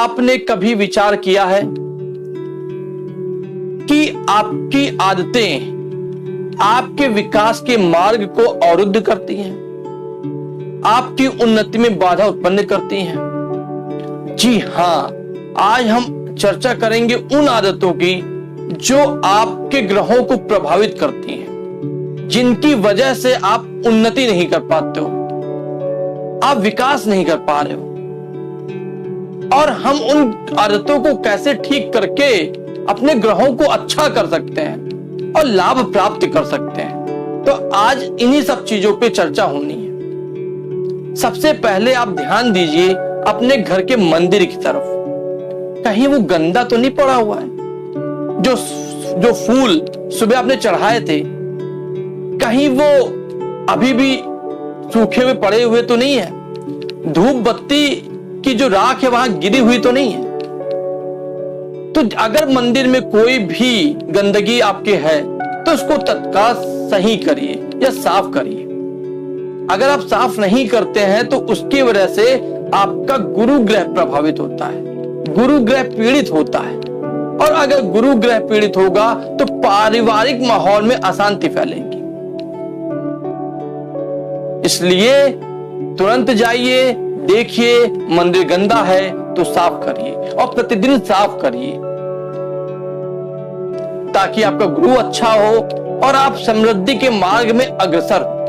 आपने कभी विचार किया है कि आपकी आदतें आपके विकास के मार्ग को अवरुद्ध करती हैं, आपकी उन्नति में बाधा उत्पन्न करती हैं? जी हां, आज हम चर्चा करेंगे उन आदतों की जो आपके ग्रहों को प्रभावित करती हैं, जिनकी वजह से आप उन्नति नहीं कर पाते हो, आप विकास नहीं कर पा रहे हो, और हम उन आदतों को कैसे ठीक करके अपने ग्रहों को अच्छा कर सकते हैं और लाभ प्राप्त कर सकते हैं। तो आज इन्हीं सब चीजों पे चर्चा होनी है। सबसे पहले आप ध्यान दीजिए अपने घर के मंदिर की तरफ, कहीं वो गंदा तो नहीं पड़ा हुआ है? जो फूल सुबह आपने चढ़ाए थे, कहीं वो अभी भी सूखे हुए पड़े हुए तो नहीं है? धूप बत्ती की जो राख है वहां गिरी हुई तो नहीं है? तो अगर मंदिर में कोई भी गंदगी आपके है तो उसको तत्काल सही करिए या साफ करिए। अगर आप साफ नहीं करते हैं तो उसकी वजह से आपका गुरु ग्रह प्रभावित होता है, गुरु ग्रह पीड़ित होता है, और अगर गुरु ग्रह पीड़ित होगा तो पारिवारिक माहौल में अशांति फैलेगी। इसलिए तुरंत जाइए, देखिए मंदिर गंदा है तो साफ करिए और प्रतिदिन साफ करिए, ताकि आपका गुरु अच्छा हो और आप समृद्धि के मार्ग में अग्रसर हो।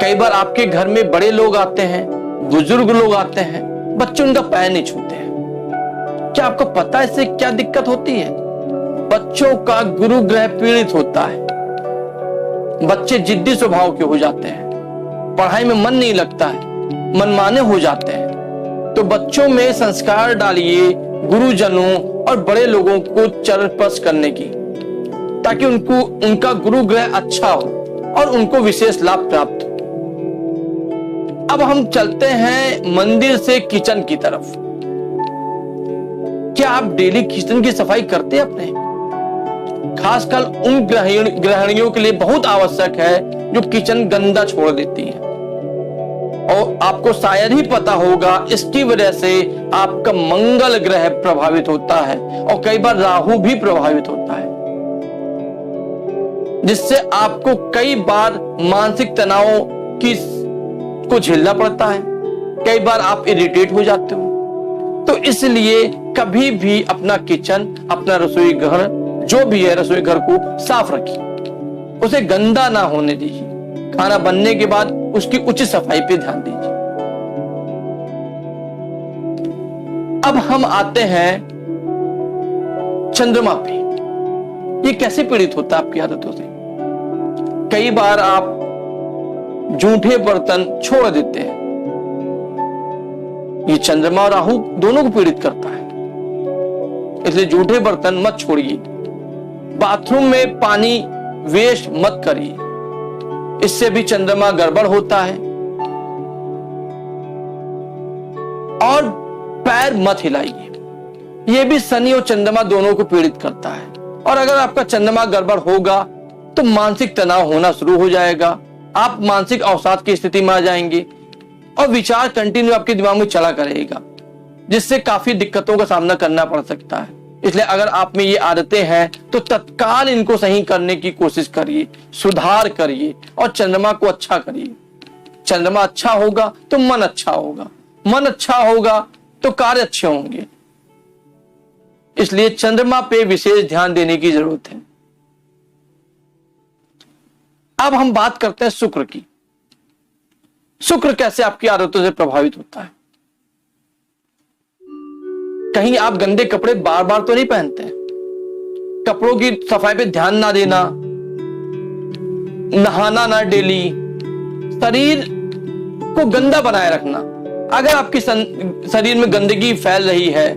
कई बार आपके घर में बड़े लोग आते हैं, बुजुर्ग लोग आते हैं, बच्चे उनका पैर नहीं छूते हैं। क्या आपको पता है इससे क्या दिक्कत होती है? बच्चों का गुरु ग्रह पीड़ित होता है, बच्चे जिद्दी स्वभाव के हो जाते हैं, पढ़ाई में मन नहीं लगता है, मनमाने हो जाते हैं। तो बच्चों में संस्कार डालिए गुरुजनों और बड़े लोगों को चरण स्पर्श करने की, ताकि उनका गुरु ग्रह अच्छा हो और उनको विशेष लाभ प्राप्त हो। अब हम चलते हैं मंदिर से किचन की तरफ। क्या आप डेली किचन की सफाई करते हैं अपने? खासकर उन गृहिणियों के लिए बहुत आवश्यक है जो किचन गंदा छोड़ देती हैं, और आपको शायद ही पता होगा इसकी वजह से आपका मंगल ग्रह प्रभावित होता है और कई बार राहु भी प्रभावित होता है, जिससे आपको कई बार मानसिक तनाव को झेलना पड़ता है। कई बार आप इरिटेट हो जाते हो। तो इसलिए कभी भी अपना किचन, अपना रसोई घर, जो भी है रसोई घर को साफ रखिए, उसे गंदा ना होने दीजिए। खाना बनने के बाद उसकी उचित सफाई पे ध्यान दीजिए। अब हम आते हैं चंद्रमा पे। ये कैसे पीड़ित होता है आपकी आदतों से? कई बार आप जूठे बर्तन छोड़ देते हैं, ये चंद्रमा और राहु दोनों को पीड़ित करता है, इसलिए जूठे बर्तन मत छोड़िए। बाथरूम में पानी वेस्ट मत करिए, इससे भी चंद्रमा गड़बड़ होता है। और पैर मत हिलाइए, यह भी शनि और चंद्रमा दोनों को पीड़ित करता है। और अगर आपका चंद्रमा गड़बड़ होगा तो मानसिक तनाव होना शुरू हो जाएगा, आप मानसिक अवसाद की स्थिति में आ जाएंगे और विचार कंटिन्यू आपके दिमाग में चला करेगा, जिससे काफी दिक्कतों का सामना करना पड़ सकता है। इसलिए अगर आप में ये आदतें हैं तो तत्काल इनको सही करने की कोशिश करिए, सुधार करिए और चंद्रमा को अच्छा करिए। चंद्रमा अच्छा होगा तो मन अच्छा होगा, मन अच्छा होगा तो कार्य अच्छे होंगे। इसलिए चंद्रमा पे विशेष ध्यान देने की जरूरत है। अब हम बात करते हैं शुक्र की। शुक्र कैसे आपकी आदतों से प्रभावित होता है? कहीं आप गंदे कपड़े बार बार तो नहीं पहनते हैं? कपड़ों की सफाई पे ध्यान ना देना, नहाना ना डेली, शरीर को गंदा बनाए रखना। अगर आपकी शरीर में गंदगी फैल रही है,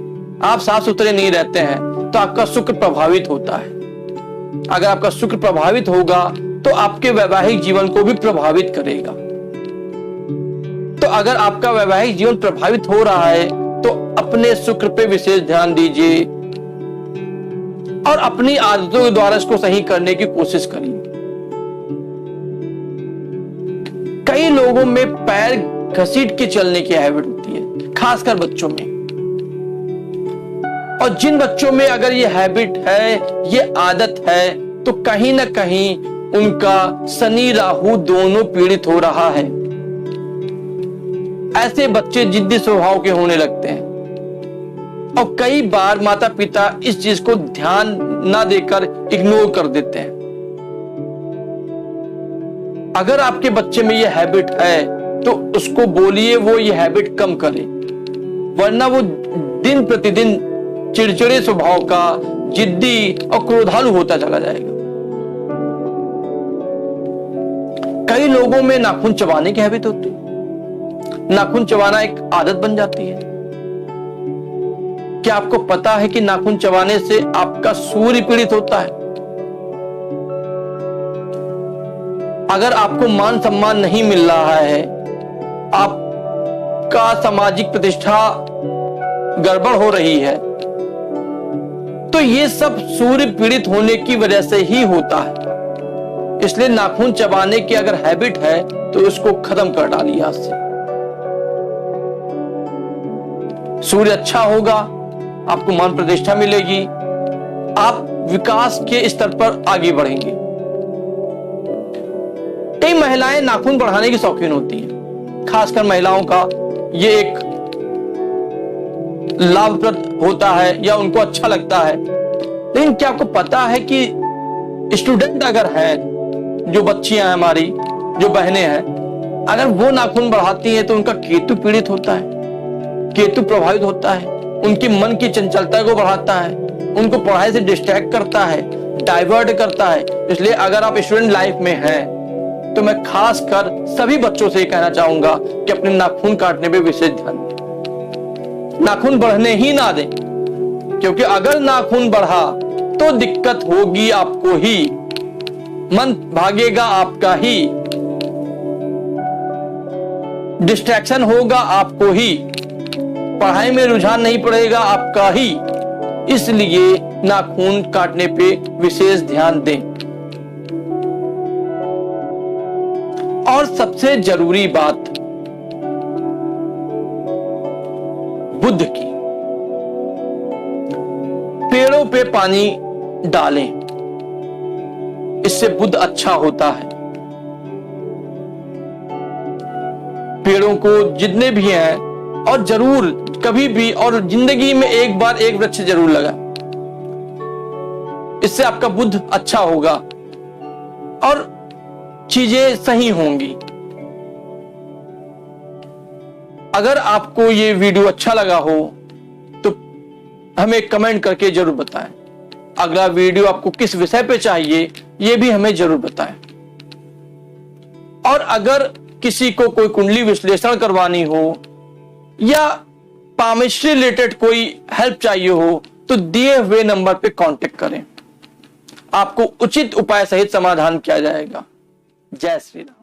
आप साफ सुथरे नहीं रहते हैं, तो आपका शुक्र प्रभावित होता है। अगर आपका शुक्र प्रभावित होगा तो आपके वैवाहिक जीवन को भी प्रभावित करेगा। तो अगर आपका वैवाहिक जीवन प्रभावित हो रहा है तो अपने शुक्र पे विशेष ध्यान दीजिए और अपनी आदतों के द्वारा इसको सही करने की कोशिश करिए। कई लोगों में पैर घसीट के चलने की हैबिट होती है, खासकर बच्चों में। और जिन बच्चों में अगर ये हैबिट है, ये आदत है, तो कहीं ना कहीं उनका शनि राहु दोनों पीड़ित हो रहा है। ऐसे बच्चे जिद्दी स्वभाव के होने लगते हैं और कई बार माता पिता इस चीज को ध्यान ना देकर इग्नोर कर देते हैं। अगर आपके बच्चे में यह हैबिट है तो उसको बोलिए वो ये हैबिट कम करे, वरना वो दिन प्रतिदिन चिड़चिड़े स्वभाव का, जिद्दी और क्रोधालु होता चला जाएगा। कई लोगों में नाखून चबाने की हैबिट होती है। नाखून चबाना एक आदत बन जाती है। क्या आपको पता है कि नाखून चबाने से आपका सूर्य पीड़ित होता है? अगर आपको मान सम्मान नहीं मिल रहा है, आपका सामाजिक प्रतिष्ठा गड़बड़ हो रही है, तो ये सब सूर्य पीड़ित होने की वजह से ही होता है। इसलिए नाखून चबाने की अगर हैबिट है तो उसको खत्म कर डालिए आज से। सूर्य अच्छा होगा, आपको मान प्रतिष्ठा मिलेगी, आप विकास के स्तर पर आगे बढ़ेंगे। कई महिलाएं नाखून बढ़ाने की शौकीन होती हैं। खासकर महिलाओं का ये एक लाभप्रद होता है या उनको अच्छा लगता है। लेकिन क्या आपको पता है कि स्टूडेंट अगर है, जो बच्चियां हैं हमारी, जो बहनें हैं, अगर वो नाखून बढ़ाती हैं तो उनका केतु पीड़ित होता है, केतु प्रभावित होता है, उनकी मन की चंचलता को बढ़ाता है, उनको पढ़ाई से डिस्ट्रैक्ट करता है, डाइवर्ट करता है। इसलिए अगर आप स्टूडेंट लाइफ में हैं तो मैं खासकर सभी बच्चों से कहना चाहूंगा कि अपने नाखून काटने पे विशेष ध्यान दें। नाखून बढ़ने ही ना दें, क्योंकि अगर नाखून बढ़ा तो दिक्कत होगी आपको ही, मन भागेगा आपका ही, डिस्ट्रैक्शन होगा आपको ही, पढ़ाई में रुझान नहीं पड़ेगा आपका ही। इसलिए नाखून काटने पे विशेष ध्यान दें। और सबसे जरूरी बात बुध की, पेड़ों पे पानी डालें, इससे बुध अच्छा होता है। पेड़ों को जितने भी हैं, और जरूर कभी भी और जिंदगी में एक बार एक वृक्ष जरूर लगा, इससे आपका बुध अच्छा होगा और चीजें सही होंगी। अगर आपको ये वीडियो अच्छा लगा हो तो हमें कमेंट करके जरूर बताएं। अगला वीडियो आपको किस विषय पे चाहिए ये भी हमें जरूर बताएं। और अगर किसी को कोई कुंडली विश्लेषण करवानी हो या पामिस्ट्री रिलेटेड कोई हेल्प चाहिए हो तो दिए हुए नंबर पे कांटेक्ट करें, आपको उचित उपाय सहित समाधान किया जाएगा। जय श्री राम।